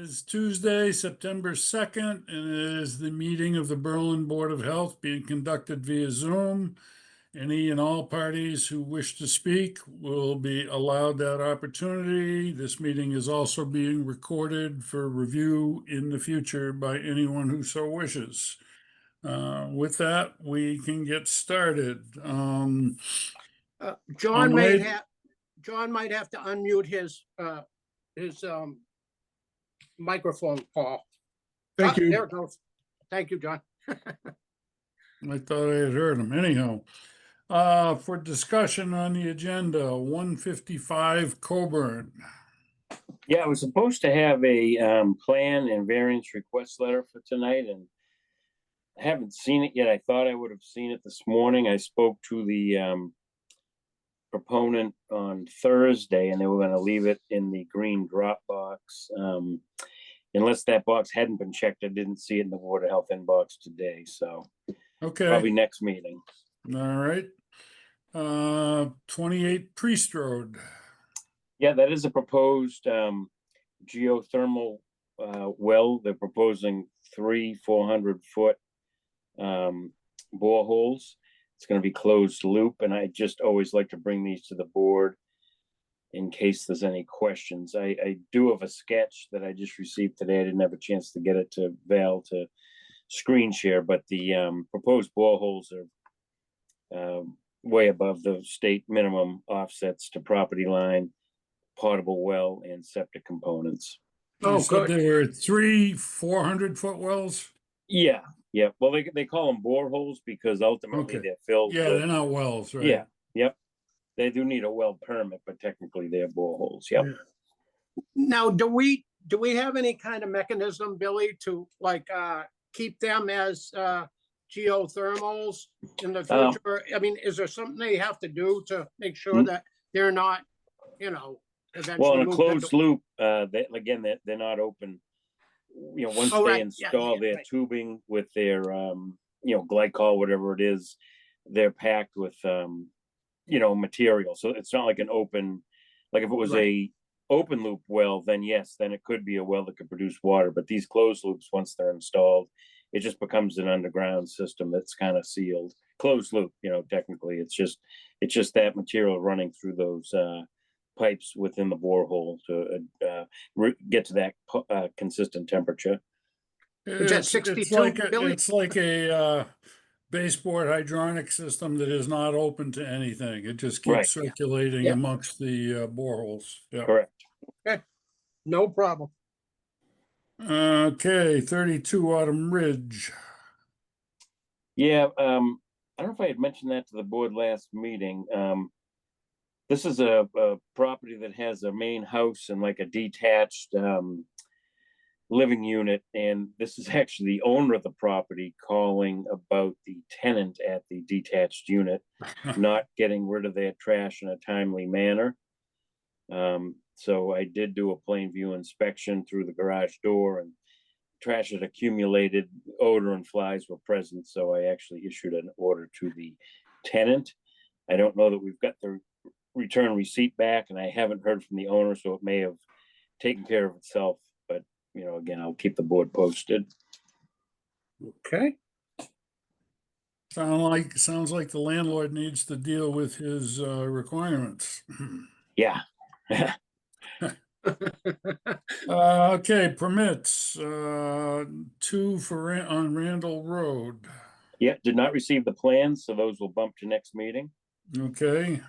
Is Tuesday, September 2nd, and it is the meeting of the Berlin Board of Health being conducted via Zoom. Any and all parties who wish to speak will be allowed that opportunity. This meeting is also being recorded for review in the future by anyone who so wishes. With that, we can get started. John might have to unmute his microphone, Paul. Thank you. There it goes. Thank you, John. I thought I had heard him. Anyhow, for discussion on the agenda, 155 Coburn. Yeah, I was supposed to have a plan and variance request letter for tonight, and I haven't seen it yet. I thought I would have seen it this morning. I spoke to the proponent on Thursday, and they were going to leave it in the green drop box. Unless that box hadn't been checked, I didn't see it in the Board of Health inbox today. So Okay. probably next meeting. All right. 28 Priest Road. Yeah, that is a proposed geothermal well. They're proposing 3 400-foot boreholes. It's going to be closed loop, and I just always like to bring these to the board in case there's any questions. I do have a sketch that I just received today. I didn't have a chance to get it to Val to screen share, but the proposed boreholes are way above the state minimum offsets to property line, potable well, and septic components. Oh, so there were 3 400-foot wells? Yeah. Well, they call them boreholes because ultimately they're filled. Yeah, they're not wells, right? Yeah. Yep. They do need a well permit, but technically they're boreholes. Yep. Yeah. Now, do we have any kind of mechanism, Billy, to keep them as geothermals in the future? I mean, is there something they have to do to make sure that they're not, eventually? Well, in a closed loop, they're not open. Once they install their tubing with their glycol, whatever it is, they're packed with material. So it's not like an open, like if it was a open loop well, then yes, then it could be a well that could produce water. But these closed loops, once they're installed, it just becomes an underground system that's kind of sealed. Closed loop, technically it's just that material running through those pipes within the borehole to get to that consistent temperature. It's like a baseboard hydronic system that is not open to anything. It just keeps circulating amongst the boreholes. Yeah. Correct. Okay. No problem. Okay, 32 Autumn Ridge. Yeah, I don't know if I had mentioned that to the board last meeting. This is a property that has a main house and like a detached living unit, and this is actually the owner of the property calling about the tenant at the detached unit not getting rid of their trash in a timely manner. So I did do a plain view inspection through the garage door, and trash had accumulated, odor and flies were present, so I actually issued an order to the tenant. I don't know that we've got the return receipt back, and I haven't heard from the owner, so it may have taken care of itself. But again, I'll keep the board posted. Okay. Sounds like the landlord needs to deal with his requirements. Yeah. Okay, permits. 2 on Randall Road. Yeah, did not receive the plans, so those will bump to next meeting. Okay.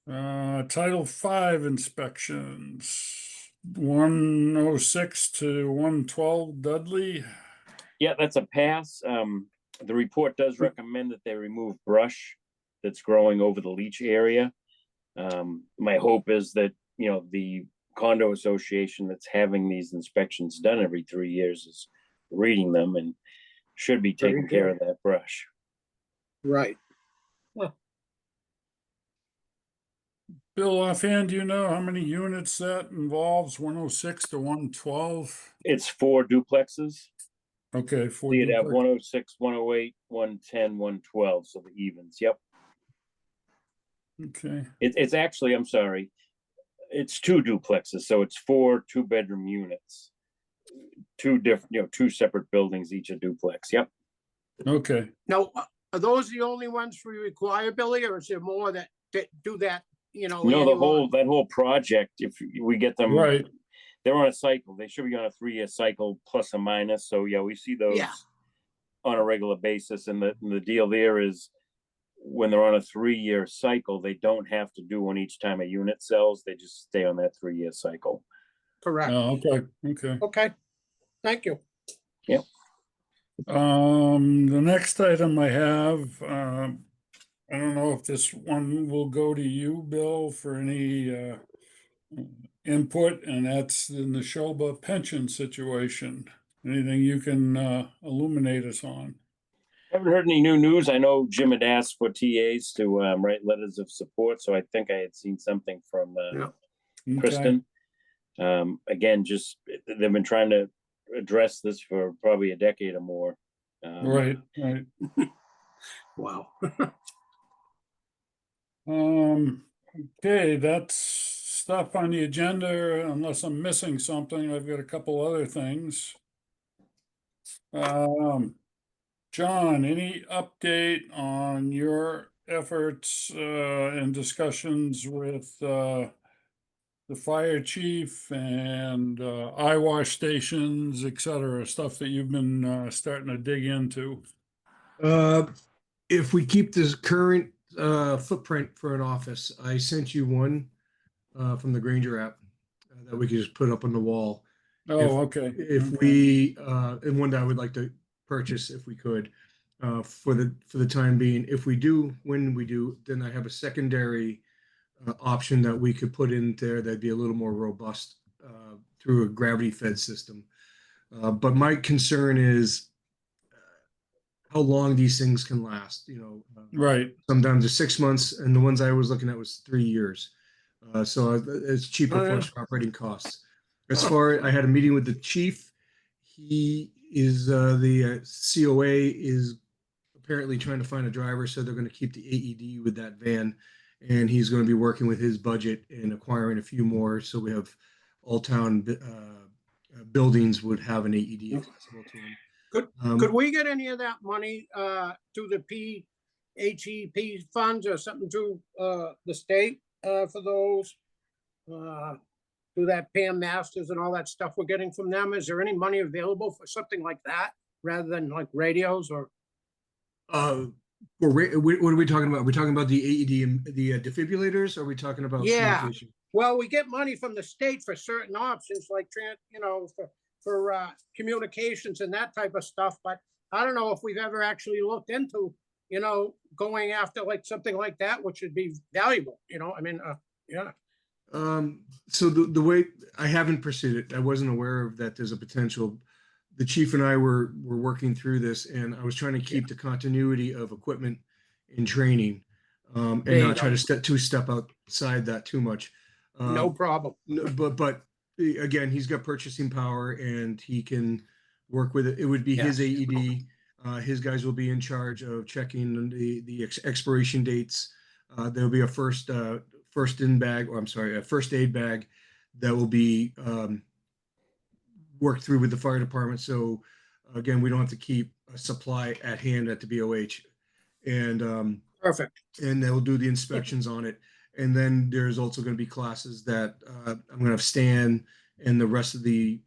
Title V inspections, 106 to 112 Dudley. Yeah, that's a pass. The report does recommend that they remove brush that's growing over the leach area. My hope is that, the condo association that's having these inspections done every 3 years is reading them and should be taking care of that brush. Right. Bill, offhand, do you know how many units that involves, 106 to 112? It's 4 duplexes. Okay, 4 so you'd have duplexes. 106, 108, 110, 112, so the evens. Yep. Okay. It's actually, I'm sorry, It's two duplexes, so it's 4 2-bedroom units. Two different, two separate buildings, each a duplex. Yep. Okay, Now, are those the only ones we require, Billy, or is there more that do that, No, annual? that whole project, if we get them, right, they're on a cycle. They should be on a 3-year cycle plus or minus. So yeah, we see those Yeah. on a regular basis. And the deal there is when they're on a 3-year cycle, they don't have to do one each time a unit sells. They just stay on that 3-year cycle. Correct. okay, okay. Okay, thank you. The next item I have, I don't know if this one will go to you, Bill, for any input, and that's in the Neshoba pension situation. Anything you can illuminate us on? Haven't heard any new news. I know Jim had asked for TAs to write letters of support, so I think I had seen something from Yeah. Okay, Kristen. Again, just they've been trying to address this for probably a decade or more. right, right. Wow. Okay, that's stuff on the agenda, unless I'm missing something. I've got a couple other things. John, any update on your efforts and discussions with the fire chief and eye wash stations, et cetera, stuff that you've been starting to dig into? If we keep this current footprint for an office, I sent you one from the Granger app that we could just put up on the wall. Oh, okay. If we and one that I would like to purchase if we could for the time being. If we do, when we do, then I have a secondary option that we could put in there that'd be a little more robust through a gravity fed system. But my concern is how long these things can last. Right, Sometimes they're 6 months, and the ones I was looking at was 3 years. So it's cheaper Oh, for yeah. us for operating costs. As far, I had a meeting with the chief. He is the COA is apparently trying to find a driver, so they're going to keep the AED with that van, and he's going to be working with his budget and acquiring a few more. So we have all town buildings would have an AED accessible to them. Could we get any of that money through the PHEP funds or something through the state for those? Through that Pam Masters and all that stuff we're getting from them? Is there any money available for something like that rather than like radios or? What are we talking about? Are we talking about the AED and the defibrillators? Or are we talking about Yeah. communication? Well, we get money from the state for certain options like for communications and that type of stuff, but I don't know if we've ever actually looked into, going after like something like that, which would be valuable, I mean, yeah. So the way I haven't pursued it, I wasn't aware of that there's a potential. The chief and I were working through this, and I was trying to keep the continuity of equipment and training, and There you not try go. to step outside that too much. No problem. But again, he's got purchasing power, and he can work with it. It would be his Yes. AED. His guys will be in charge of checking the expiration dates. There'll be a first in bag, or I'm sorry, a first aid bag that will be worked through with the fire department. So again, we don't have to keep a supply at hand at the BOH, and Perfect. they'll do the inspections on it. And then there's also going to be classes that I'm going to have Stan and the rest of the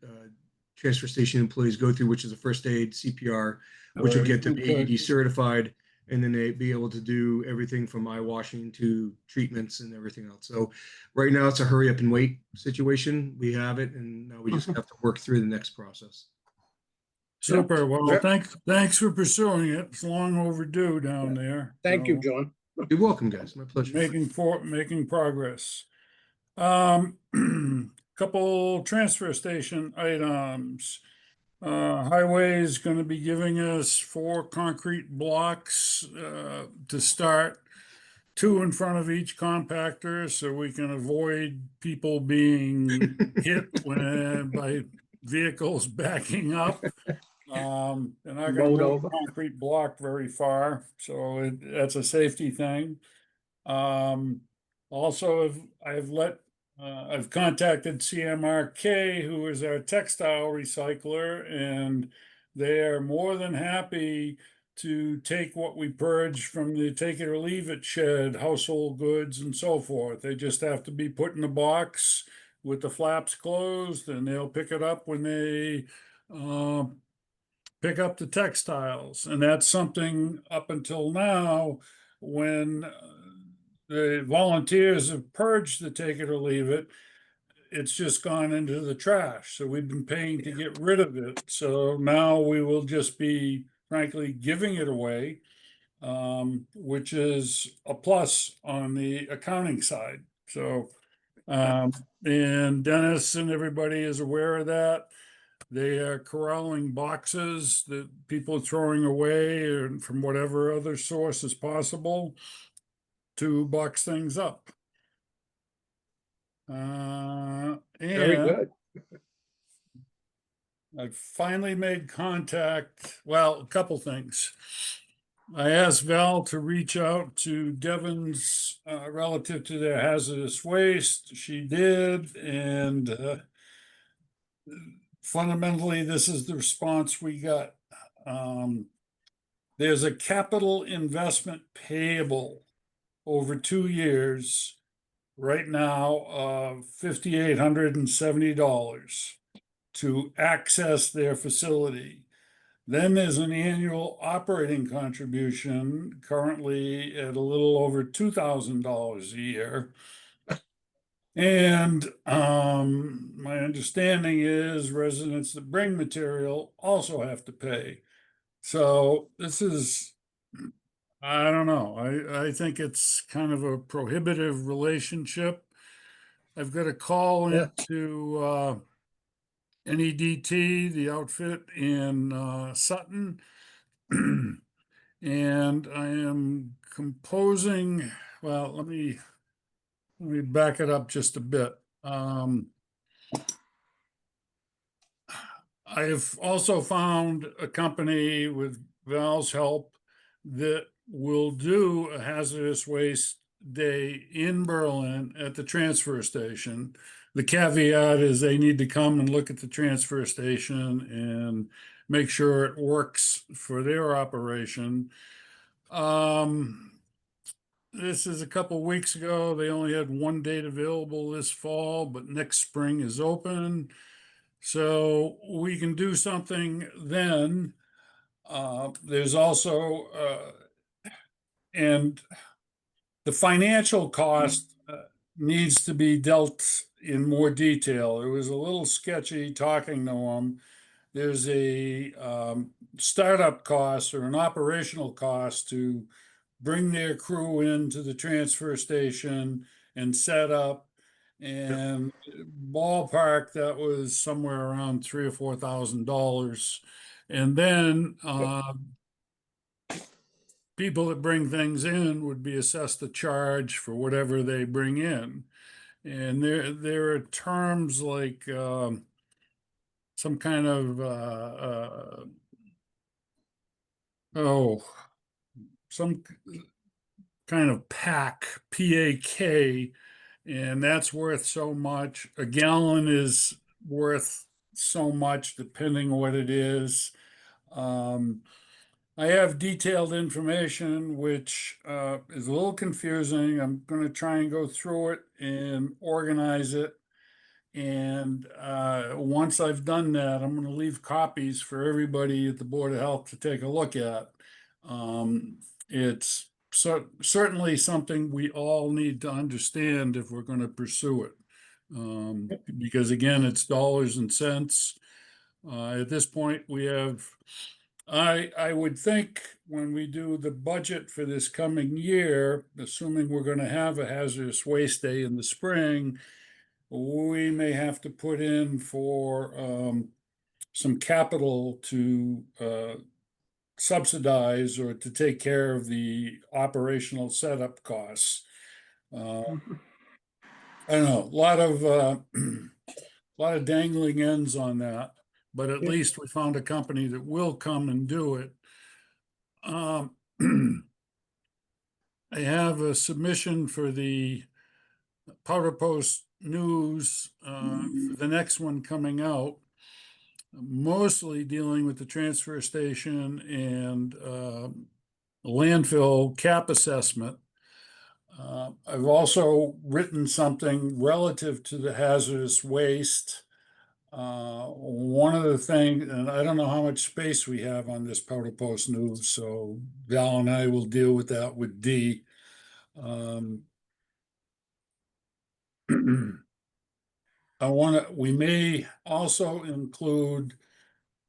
transfer station employees go through, which is a first aid, CPR, which will get them Okay. AED certified, and then they be able to do everything from eye washing to treatments and everything else. So right now it's a hurry up and wait situation. We have it, and now we just have to work through the next process. super. Well, Yeah. thanks for pursuing it. It's long overdue down there. Thank you, so John. You're welcome, guys. My pleasure. Making progress. Couple transfer station items. Highway is gonna be giving us 4 concrete blocks to start. 2 in front of each compactor, so we can avoid people being hit by vehicles backing up. They're not gonna Mowed move over. concrete block very far, so that's a safety thing. Also, I've let I've contacted CMRK, who is our textile recycler, and they are more than happy to take what we purge from the take it or leave it shed, household goods and so forth. They just have to be put in a box with the flaps closed, and they'll pick it up when they pick up the textiles. And that's something up until now, when the volunteers have purged the take it or leave it, it's just gone into the trash. So we've been paying to get rid of it. So now we will just be frankly giving it away, which is a plus on the accounting side. So, and Dennis and everybody is aware of that. They are corralling boxes that people are throwing away and from whatever other source is possible to box things up. Very And good. I finally made contact. Well, a couple things. I asked Val to reach out to Devon's relative to their hazardous waste. She did, and fundamentally, this is the response we got. There's a capital investment payable over 2 years right now of $5,870 to access their facility. Then there's an annual operating contribution currently at a little over $2,000 a year. And my understanding is residents that bring material also have to pay. So this is, I don't know, I think it's kind of a prohibitive relationship. I've got a call Yeah. into NEDT, the outfit in Sutton. And I am composing, well, let me back it up just a bit. I have also found a company with Val's help that will do a hazardous waste day in Berlin at the transfer station. The caveat is they need to come and look at the transfer station and make sure it works for their operation. This is a couple weeks ago. They only had one date available this fall, but next spring is open. So we can do something then. There's also, and the financial cost needs to be dealt in more detail. It was a little sketchy talking to them. There's a startup cost or an operational cost to bring their crew into the transfer station and set up. And ballpark, that was somewhere around $3,000 or $4,000. And then people that bring things in would be assessed a charge for whatever they bring in. And there are terms like some kind of some kind of pack, PAK, and that's worth so much. A gallon is worth so much, depending what it is. I have detailed information, which is a little confusing. I'm going to try and go through it and organize it. And once I've done that, I'm going to leave copies for everybody at the Board of Health to take a look at. It's certainly something we all need to understand if we're going to pursue it. Because again, it's dollars and cents. At this point, we have, I would think when we do the budget for this coming year, assuming we're going to have a hazardous waste day in the spring, we may have to put in for some capital to subsidize or to take care of the operational setup costs. I don't know, a lot of dangling ends on that, but at Yeah. least we found a company that will come and do it. I have a submission for the Powder Post news for the next one coming out, mostly dealing with the transfer station and landfill cap assessment. I've also written something relative to the hazardous waste. One of the things, and I don't know how much space we have on this Powder Post News, so Val and I will deal with that with D. We may also include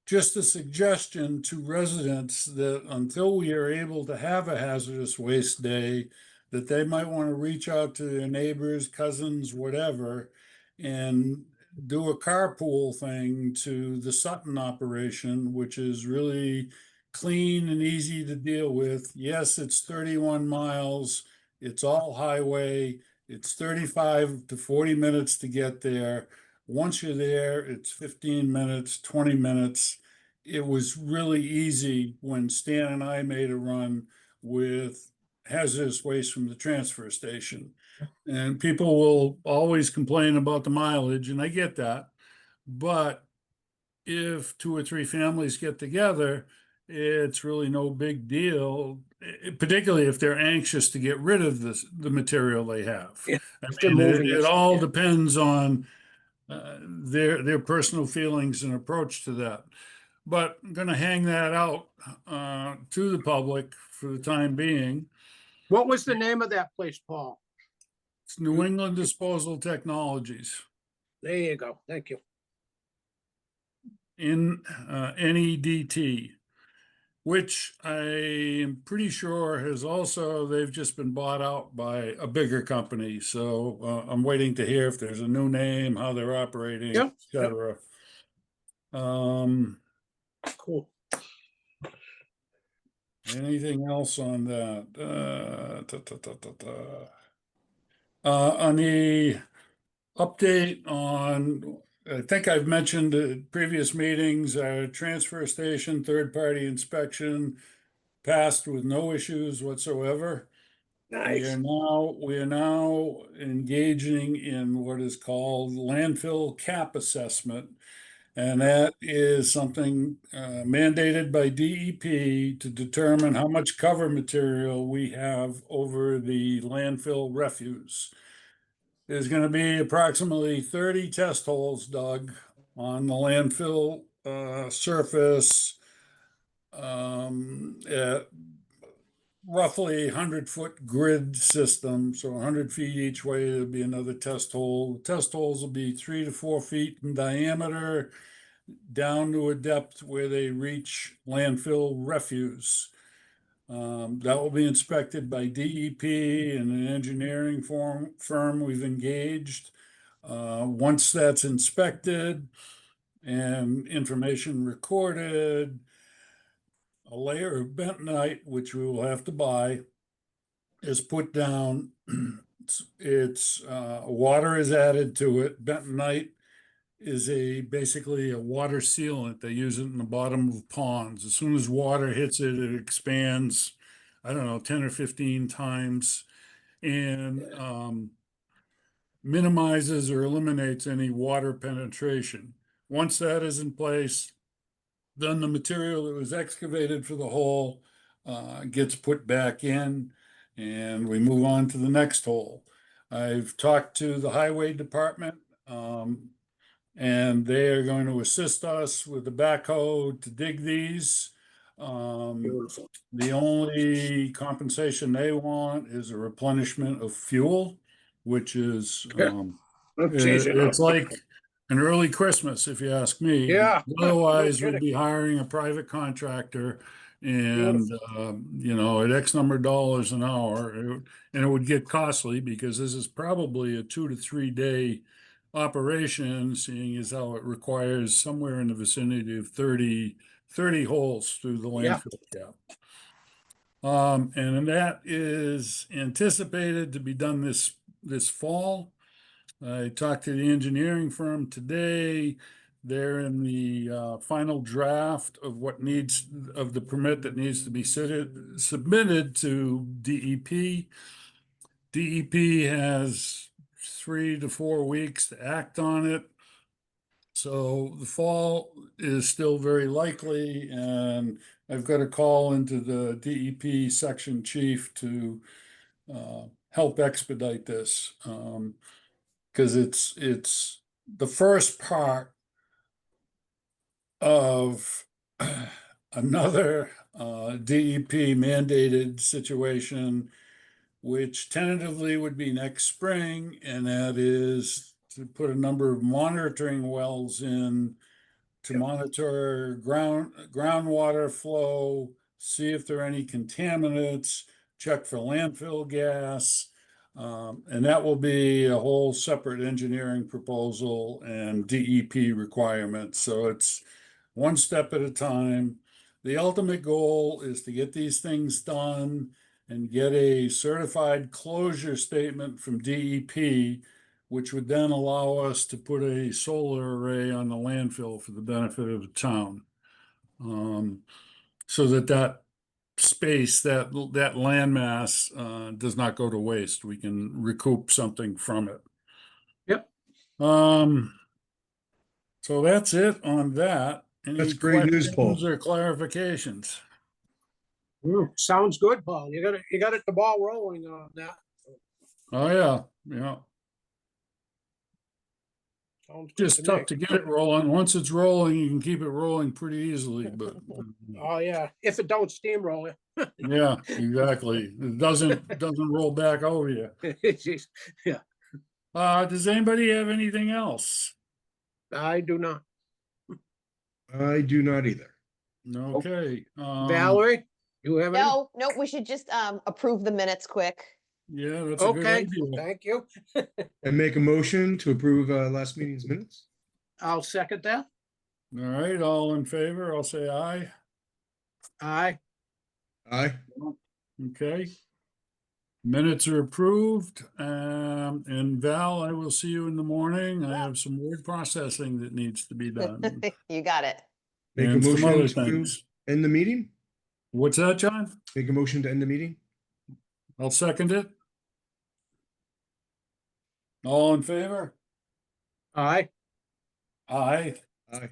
just a suggestion to residents that until we are able to have a hazardous waste day, that they might want to reach out to their neighbors, cousins, whatever, and do a carpool thing to the Sutton operation, which is really clean and easy to deal with. Yes, it's 31 miles. It's all highway. It's 35 to 40 minutes to get there. Once you're there, it's 15 minutes, 20 minutes. It was really easy when Stan and I made a run with hazardous waste from the transfer station. And people will always complain about the mileage, and I get that. But if 2 or 3 families get together, it's really no big deal, particularly if they're anxious to get rid of the material they have. Yeah, I if they're mean, moving it it, all yeah. depends on their personal feelings and approach to that. But I'm going to hang that out to the public for the time being. What was the name of that place, Paul? It's New England Disposal Technologies There you go. Thank you. in NEDT, which I am pretty sure they've just been bought out by a bigger company. So I'm waiting to hear if there's a new name, how they're operating, Yep, et cetera. Cool. Anything else on that? On the update on, I think I've mentioned at previous meetings, our transfer station third-party inspection passed with no issues whatsoever. Nice. We are now engaging in what is called landfill cap assessment. And that is something mandated by DEP to determine how much cover material we have over the landfill refuse. There's going to be approximately 30 test holes dug on the landfill surface at roughly 100-foot grid system. So 100 feet each way, there'll be another test hole. The test holes will be 3 to 4 feet in diameter, down to a depth where they reach landfill refuse. That will be inspected by DEP and an engineering firm we've engaged. Once that's inspected and information recorded, a layer of bentonite, which we will have to buy, is put down. It's water is added to it. Bentonite is basically a water sealant. They use it in the bottom of ponds. As soon as water hits it, it expands, I don't know, 10 or 15 times, and minimizes or eliminates any water penetration. Once that is in place, then the material that was excavated for the hole gets put back in, and we move on to the next hole. I've talked to the highway department, and they are going to assist us with the backhoe to dig these. Beautiful. The only compensation they want is a replenishment of fuel, which is it's like an early Christmas, if you ask me. Yeah. Otherwise, No we'd kidding. be hiring a private contractor and, at X number of dollars an hour. And it would get costly because this is probably a 2 to 3 day operation, seeing as how it requires somewhere in the vicinity of 30 holes through the Yeah. landfill cap. And that is anticipated to be done this fall. I talked to the engineering firm today. They're in the final draft of the permit that needs to be submitted to DEP. DEP has 3 to 4 weeks to act on it. So the fall is still very likely, and I've got a call into the DEP section chief to help expedite this. Because it's the first part of another DEP mandated situation, which tentatively would be next spring, and that is to put a number of monitoring wells in to monitor groundwater flow, see if there are any contaminants, check for landfill gas. And that will be a whole separate engineering proposal and DEP requirements. So it's one step at a time. The ultimate goal is to get these things done and get a certified closure statement from DEP, which would then allow us to put a solar array on the landfill for the benefit of the town. So that space, that landmass does not go to waste. We can recoup something from it. Yep. So that's it on that. Any That's great news, Paul. questions or clarifications? Sounds good, Paul. You got it, the ball rolling on that. Oh, yeah, yeah. Sounds good Just to tough me. to get it rolling. Once it's rolling, you can keep it rolling pretty easily, but Oh, yeah, if it don't steamroll it. yeah, exactly. It doesn't roll back over you. Jeez. Does anybody have anything else? I do not. I do not either. Okay. Valerie, you have any? No, we should just approve the minutes quick. Yeah, that's a good Okay, idea. thank you. And make a motion to approve last meeting's minutes. I'll second that. All right, all in favor, I'll say aye. Aye. Aye. Okay. Minutes are approved. And Val, I will see you in the morning. I have some word processing that needs to be done. You got it. Make a And some other motion to things. end the meeting. What's that, John? Make a motion to end the meeting. I'll second it. All in favor? Aye. Aye. Aye.